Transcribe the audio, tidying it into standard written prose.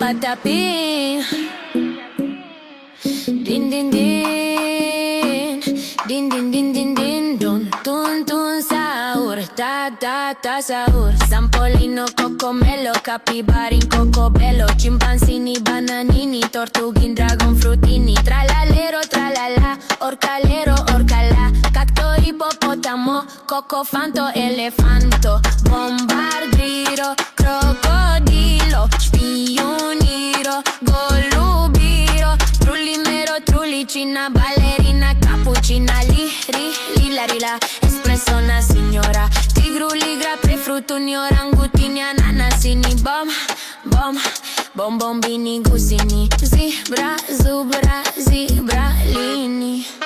patapim. Din din din, din din din din din, dun dun dun sahur, ta ta ta sahur. Sampolino, cocomelo, capibari, cocobello, chimpanzini, bananini, tortughin, dragon frutini, tralalero, tralala, orcalero, orcala, cacto, ippopotamo, cocofanto, elefanto, bombardiro, crocodilo, spioniro, golubiro, trullimero, trullicina, ballerina, cappuccina, lila, rila, espresso, una signora, tigru, ligra, prefruttuni, orangutini, ananasini, bom, bom, bombombini, gusini, zebra, zubra, zebralini.